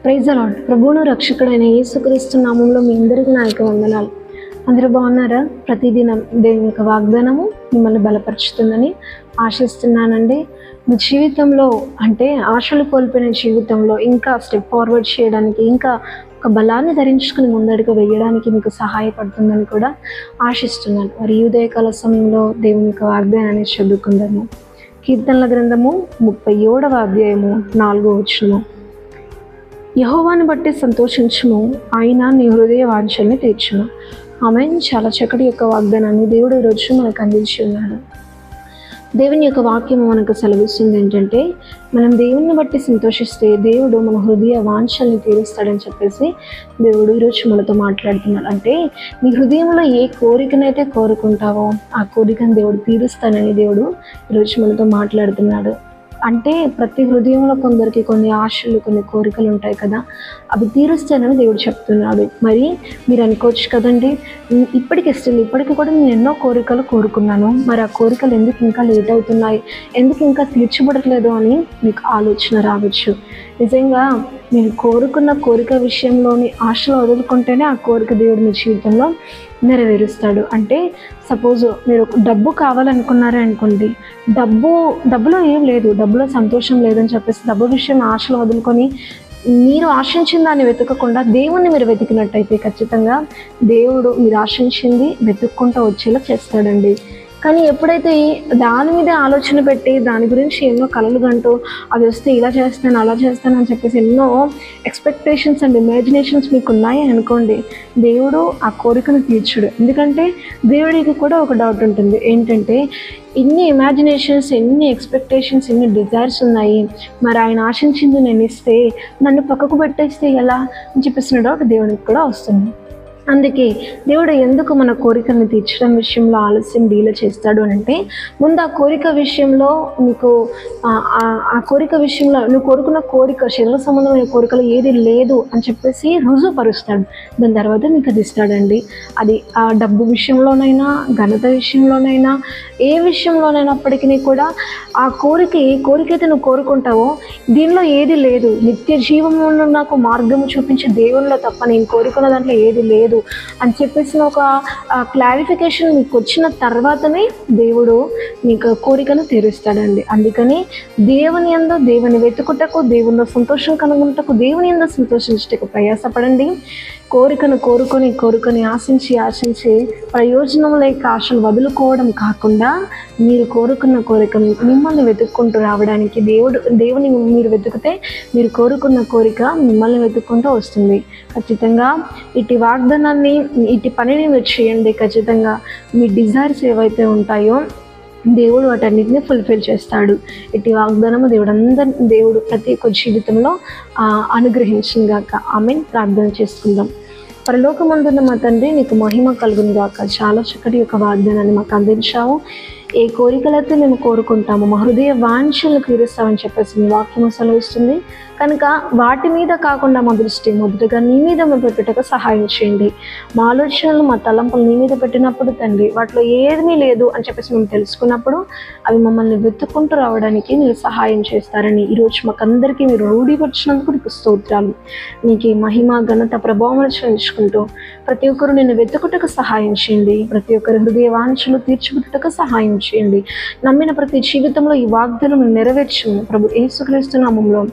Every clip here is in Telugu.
Praise the lord. ప్రభువును రక్షకుడైన యేసుక్రీస్తు నామంలో మీ అందరికీ నా యొక్క వందనాలు. అందరూ బాగున్నారా? ప్రతిదినం దేవుని యొక్క వాగ్దానము మిమ్మల్ని బలపరుచుతుందని ఆశిస్తున్నానండి. మీ జీవితంలో అంటే ఆశలు కోల్పోయిన జీవితంలో ఇంకా స్టెప్ ఫార్వర్డ్ చేయడానికి, ఇంకా ఒక బలాన్ని ధరించుకుని ముందడుగు వేయడానికి మీకు సహాయపడుతుందని కూడా ఆశిస్తున్నాను. మరి ఈ ఉదయకాల సమయంలో దేవుని యొక్క వాగ్దానాన్ని చదువుకుందాము. కీర్తనల గ్రంథము 37వ అధ్యాయము 4వ వచనము. యెహోవాను బట్టి సంతోషించుము, ఆయన నీ హృదయ వాంఛల్ని తీర్చును. ఆమేన్. చాలా చక్కటి యొక్క వాగ్దానాన్ని దేవుడు ఈరోజు మనకు అందించి ఉన్నాడు. దేవుని యొక్క వాక్యం మనకు సెలవిస్తుంది ఏంటంటే, మనం దేవుని బట్టి సంతోషిస్తే దేవుడు మన హృదయ వాంఛల్ని తీరుస్తాడని చెప్పేసి దేవుడు ఈరోజు మనతో మాట్లాడుతున్నాడు. అంటే నీ హృదయంలో ఏ కోరికనైతే కోరుకుంటావో ఆ కోరికను దేవుడు తీరుస్తానని దేవుడు ఈరోజు మనతో మాట్లాడుతున్నాడు. అంటే ప్రతి హృదయంలో కొందరికి కొన్ని ఆశలు, కొన్ని కోరికలు ఉంటాయి కదా, అవి తీరుస్తానని దేవుడు చెప్తున్నాడు. మరి మీరు అనుకోవచ్చు కదండి, ఇప్పటికి కూడా నేను ఎన్నో కోరికలు కోరుకున్నాను, మరి ఆ కోరికలు ఎందుకు ఇంకా లేట్ అవుతున్నాయి, ఎందుకు ఇంకా తీర్చబడట్లేదు అని మీకు ఆలోచన రావచ్చు. నిజంగా మీరు కోరుకున్న కోరిక విషయంలోని ఆశలు వదులుకుంటేనే ఆ కోరిక దేవుడు మీ జీవితంలో నెరవేరుస్తాడు. అంటే సపోజ్ మీరు డబ్బు కావాలనుకున్నారే అనుకోండి, డబ్బులో ఏం లేదు, డబ్బులో సంతోషం లేదని చెప్పేసి డబ్బు విషయం ఆశలు వదులుకొని మీరు ఆశించిన దాన్ని వెతకకుండా దేవుణ్ణి మీరు వెతికినట్టయితే ఖచ్చితంగా దేవుడు మీరు ఆశించింది వెతుక్కుంటూ వచ్చేలా చేస్తాడండి. కానీ ఎప్పుడైతే దాని మీద ఆలోచన పెట్టి దాని గురించి ఎన్నో కలలు కంటూ అది వస్తే ఇలా చేస్తాను, అలా చేస్తాను అని చెప్పేసి ఎన్నో ఎక్స్పెక్టేషన్స్ అండ్ ఇమాజినేషన్స్ మీకు ఉన్నాయి అనుకోండి, దేవుడు ఆ కోరికను తీర్చుడు. ఎందుకంటే దేవుడికి కూడా ఒక డౌట్ ఉంటుంది, ఏంటంటే ఇన్ని ఇమాజినేషన్స్, ఎన్ని ఎక్స్పెక్టేషన్స్, ఎన్ని డిజైర్స్ ఉన్నాయి, మరి ఆయన ఆశించింది నేను ఇస్తే నన్ను పక్కకు పెట్టేస్తే ఎలా అని చెప్పేసిన డౌట్ దేవునికి కూడా వస్తుంది. అందుకే దేవుడు ఎందుకు మన కోరికలను తీర్చడం విషయంలో ఆలస్యం డీలే చేస్తాడు అని అంటే, ముందు ఆ కోరిక విషయంలో నీకు ఆ కోరిక విషయంలో నువ్వు కోరుకున్న కోరిక, శరీర సంబంధమైన కోరికలు ఏది లేదు అని చెప్పేసి రుజువుపరుస్తాడు. దాని తర్వాత మీకు అది ఇస్తాడండి. అది ఆ డబ్బు విషయంలోనైనా, ఘనత విషయంలోనైనా, ఏ విషయంలోనైనప్పటికీ కూడా ఆ కోరిక, ఏ కోరికైతే నువ్వు కోరుకుంటావో దీనిలో ఏది లేదు, నిత్య జీవమును నాకు మార్గము చూపించే దేవునిలో తప్ప నేను కోరుకున్న దాంట్లో ఏది లేదు అని చెప్పేసి ఒక క్లారిఫికేషన్ మీకు వచ్చిన తర్వాతనే దేవుడు మీకు కోరికను తీరుస్తాడండి. అందుకని దేవుని యందు, దేవుని వెతుకుటకు, దేవునిలో సంతోషం కనుగొనుటకు, దేవుని యందు సంతోషించుటకు ప్రయాసపడండి. కోరికను కోరుకొని ఆశించి ప్రయోజనం లేక ఆశలు వదులుకోవడం కాకుండా, మీరు కోరుకున్న కోరిక మిమ్మల్ని వెతుక్కుంటూ రావడానికి దేవుని మీరు వెతికితే మీరు కోరుకున్న కోరిక మిమ్మల్ని వెతుక్కుంటూ వస్తుంది. ఖచ్చితంగా ఇటు వాగ్దానాన్ని, ఇటు పనిని మీరు చేయండి. ఖచ్చితంగా మీ డిజైర్స్ ఏవైతే ఉంటాయో దేవుడు వాటన్నిటిని ఫుల్ఫిల్ చేస్తాడు. ఇటు వాగ్దానము దేవుడు ప్రతి ఒక్క జీవితంలో అనుగ్రహించును గాక. ఆమేన్. ప్రార్థన చేసుకుందాం. పరలోకమందున్న మా తండ్రి, నీకు మహిమ కలుగును గాక. చాలా చక్కటి యొక్క వాగ్దానాన్ని మాకు అందించావు. ఏ కోరికలైతే మేము కోరుకుంటామో మా హృదయ వాంఛలు తీరుస్తామని చెప్పేసి మీ వాక్యము సెలవిస్తుంది కనుక వాటి మీద కాకుండా మా దృష్టి మొదటగా నీ మీద మేము పెట్టుటకు సహాయం చేయండి. మా ఆలోచనలు, మా తలంపులు నీ మీద పెట్టినప్పుడు తండ్రి, వాటిలో ఏమీ లేదు అని చెప్పేసి మేము తెలుసుకున్నప్పుడు అవి మమ్మల్ని వెతుక్కుంటూ రావడానికి మీరు సహాయం చేస్తారని ఈరోజు మాకందరికీ మీరు రూఢీపరిచినందుకు నీకు స్తోత్రాలు. నీకు మహిమ, ఘనత, ప్రభావాలు చెల్లించుకుంటూ ప్రతి ఒక్కరు నిన్ను వెతుకుటకు సహాయం చేయండి. ప్రతి ఒక్కరి హృదయ వాంఛలు తీర్చుకుటకు సహాయం చేయండి. నమ్మిన ప్రతి జీవితంలో ఈ వాగ్దానం నెరవేర్చు ప్రభు యేసుక్రీస్తు నామములో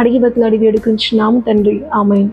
అడిగి వేడుకుంటున్నాము తండ్రి. ఆమేన్.